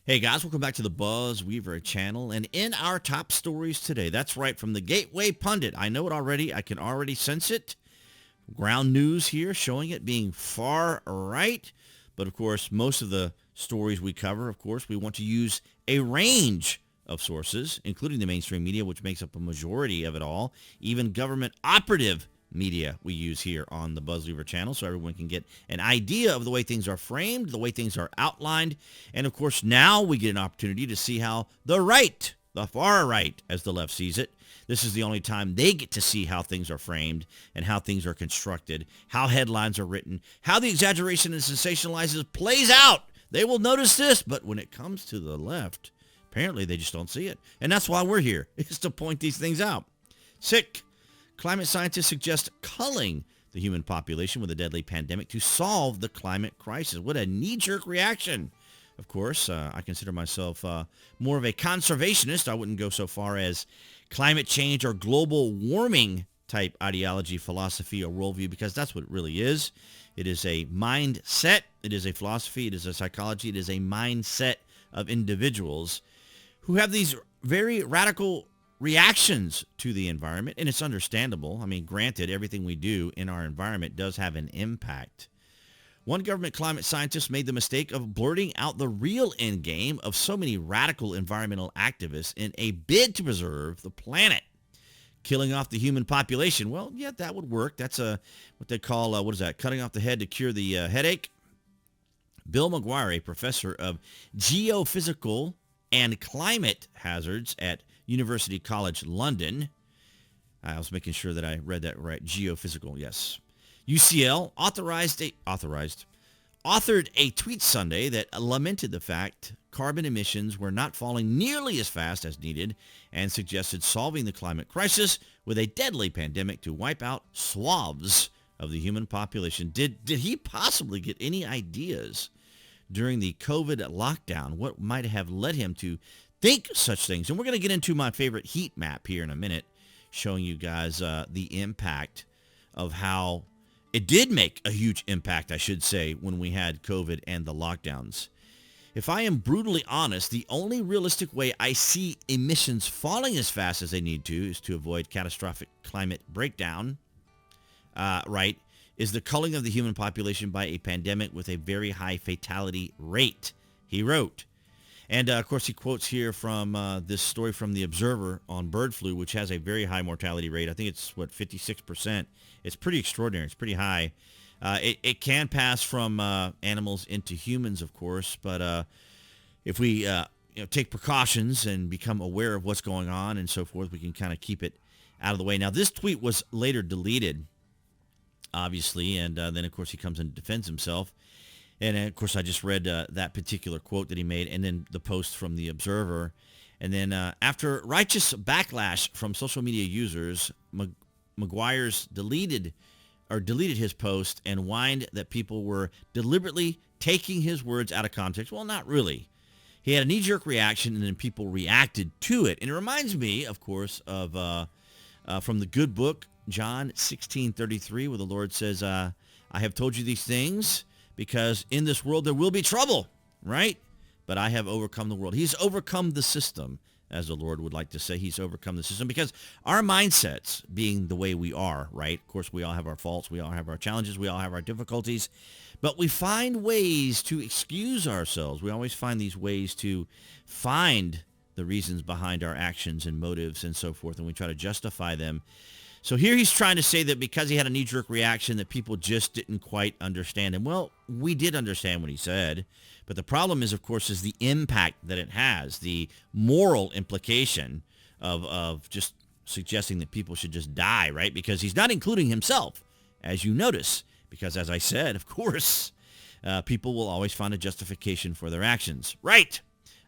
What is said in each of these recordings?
Hey guys, welcome back to the BuzWeaver channel. And in our top stories today, that's right, from the Gateway Pundit. I know it already. I can already sense it. Ground news here showing it being far right. But of course, most of the stories we cover, of course, we want to use a range of sources, including the mainstream media, which makes up a majority of it all, even government operative media we use here on the BuzWeaver channel, so everyone can get an idea of the way things are framed, the way things are outlined. And of course, now we get an opportunity to see how the right, the far right, as the left sees it, this is the only time they get to see how things are framed and how things are constructed, how headlines are written, how the exaggeration and sensationalizes plays out. They will notice this, but when it comes to the left, apparently they just don't see it. And that's why we're here, is to point these things out. Sick. Climate scientists suggest culling the human population with a deadly pandemic to solve the climate crisis. What a knee-jerk reaction. Of course, I consider myself more of a conservationist. I wouldn't go so far as climate change or global warming type ideology, philosophy, or worldview, because that's what it really is. It is a mindset. It is a philosophy. It is a psychology. It is a mindset of individuals who have these very radical reactions to the environment, and it's understandable. I mean, granted, everything we do in our environment does have an impact. One government climate scientist made the mistake of blurting out the real end game of so many radical environmental activists in a bid to preserve the planet. Killing off the human population. Well, yeah, that would work. That's what they call, cutting off the head to cure the headache. Bill McGuire, a professor of geophysical and climate hazards at University College London. I was making sure that I read that right. Geophysical, yes. UCL authored a tweet Sunday that lamented the fact carbon emissions were not falling nearly as fast as needed and suggested solving the climate crisis with a deadly pandemic to wipe out swaths of the human population. Did he possibly get any ideas during the COVID lockdown? What might have led him to think such things? And we're going to get into my favorite heat map here in a minute, showing you guys the impact of how it did make a huge impact, I should say, when we had COVID and the lockdowns. If I am brutally honest, the only realistic way I see emissions falling as fast as they need to is to avoid catastrophic climate breakdown, is the culling of the human population by a pandemic with a very high fatality rate, he wrote. And, of course, he quotes here from this story from The Observer on bird flu, which has a very high mortality rate. I think it's, 56%. It's pretty extraordinary. It's pretty high. It can pass from animals into humans, of course, but if we take precautions and become aware of what's going on and so forth, we can kind of keep it out of the way. Now, this tweet was later deleted, obviously, and then, of course, he comes and defends himself. And, of course, I just read that particular quote that he made and then the post from The Observer. And then after righteous backlash from social media users, McGuire's deleted his post and whined that people were deliberately taking his words out of context. Well, not really. He had a knee-jerk reaction, and then people reacted to it. And it reminds me, of course, of from the good book, John 16:33, where the Lord says, I have told you these things because in this world there will be trouble, right? But I have overcome the world. He's overcome the system, as the Lord would like to say. He's overcome the system because our mindsets being the way we are, right? Of course, we all have our faults. We all have our challenges. We all have our difficulties. But we find ways to excuse ourselves. We always find these ways to find the reasons behind our actions and motives and so forth, and we try to justify them. So here he's trying to say that because he had a knee-jerk reaction that people just didn't quite understand him. Well, we did understand what he said, but the problem is, of course, is the impact that it has, the moral implication of just suggesting that people should just die, right? Because he's not including himself, as you notice, because as I said, of course, people will always find a justification for their actions. Right.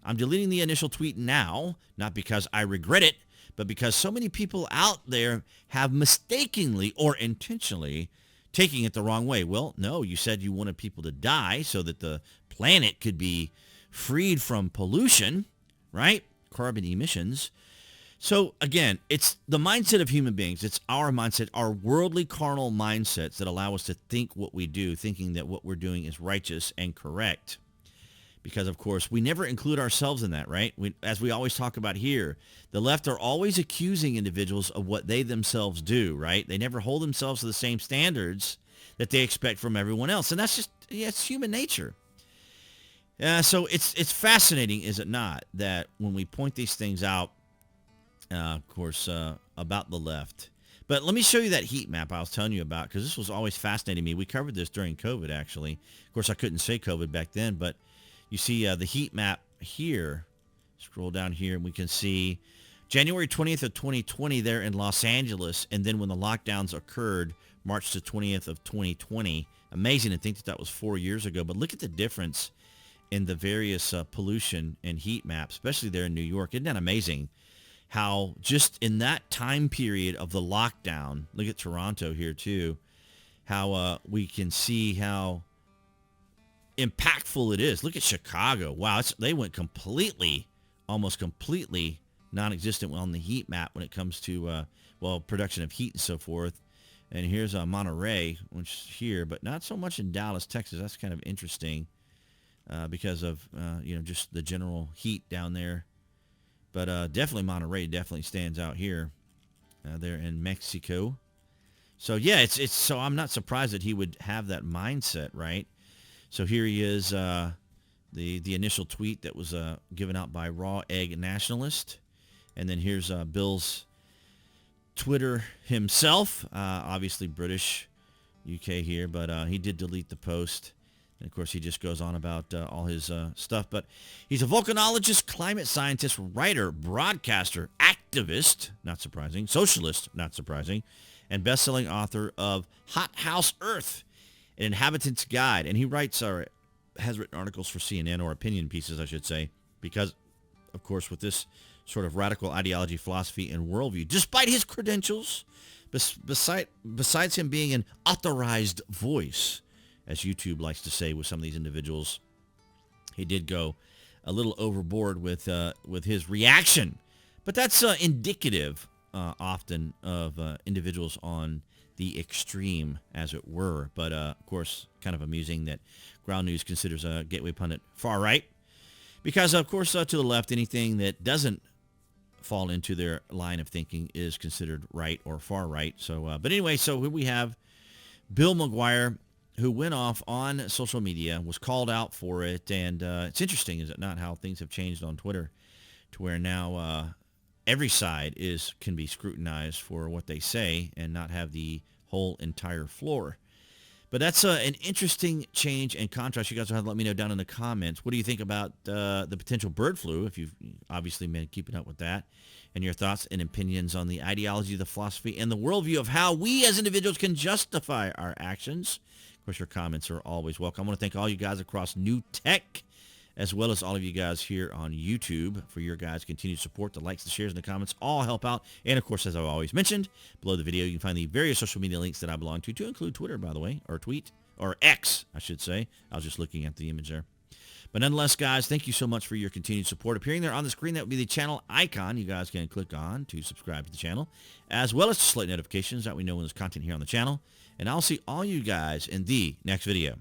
I'm deleting the initial tweet now, not because I regret it, but because so many people out there have mistakenly or intentionally taking it the wrong way. Well, no, you said you wanted people to die so that the planet could be freed from pollution, right? Carbon emissions. So again, it's the mindset of human beings. It's our mindset, our worldly carnal mindsets that allow us to think what we do, thinking that what we're doing is righteous and correct. because, of course, we never include ourselves in that, right? As we always talk about here, the left are always accusing individuals of what they themselves do, right? They never hold themselves to the same standards that they expect from everyone else. And that's just, yeah, it's human nature. So it's fascinating, is it not, that when we point these things out, of course, about the left. But let me show you that heat map I was telling you about, because this was always fascinating me. We covered this during COVID, actually. Of course, I couldn't say COVID back then, but you see the heat map here. Scroll down here, and we can see January 20th of 2020 there in Los Angeles, and then when the lockdowns occurred, March the 20th of 2020. Amazing to think that that was 4 years ago, but look at the difference in the various pollution and heat maps, especially there in New York. Isn't that amazing? How just in that time period of the lockdown, look at Toronto here too, how we can see how impactful it is. Look at Chicago. Wow, they went completely, almost completely non-existent on the heat map when it comes to, well, production of heat and so forth. And here's Monterey, which is here, but not so much in Dallas, Texas. That's kind of interesting because of, just the general heat down there. But definitely Monterey definitely stands out here, there in Mexico. So yeah, it's so I'm not surprised that he would have that mindset, right? So here he is, the initial tweet that was given out by Raw Egg Nationalist, and then here's Bill's Twitter himself, obviously British, UK here, but he did delete the post. And, of course, he just goes on about all his stuff. But he's a volcanologist, climate scientist, writer, broadcaster, activist, not surprising, socialist, not surprising, and best-selling author of Hothouse Earth, an inhabitant's guide. And he writes, or has written articles for CNN, or opinion pieces, I should say, because, of course, with this sort of radical ideology, philosophy, and worldview, despite his credentials, besides him being an authorized voice, as YouTube likes to say with some of these individuals, he did go a little overboard with his reaction. But that's indicative often of individuals on the extreme, as it were. But, of course, kind of amusing that Ground News considers a Gateway Pundit far right. Because, of course, to the left, anything that doesn't fall into their line of thinking is considered right or far right. So, but anyway, so here we have Bill McGuire, who went off on social media, was called out for it. And it's interesting, is it not, how things have changed on Twitter to where now every side can be scrutinized for what they say and not have the whole entire floor. But that's an interesting change and contrast. You guys will have to let me know down in the comments. What do you think about the potential bird flu, if you've obviously been keeping up with that, and your thoughts and opinions on the ideology, the philosophy, and the worldview of how we as individuals can justify our actions. Of course, your comments are always welcome. I want to thank all you guys across New Tech, as well as all of you guys here on YouTube for your guys' continued support. The likes, the shares, and the comments all help out. And, of course, as I've always mentioned, below the video, you can find the various social media links that I belong to include Twitter, by the way, or tweet, or X, I should say. I was just looking at the image there. But nonetheless, guys, thank you so much for your continued support. Appearing there on the screen, that would be the channel icon. You guys can click on to subscribe to the channel, as well as to select notifications that we know when there's content here on the channel. And I'll see all you guys in the next video.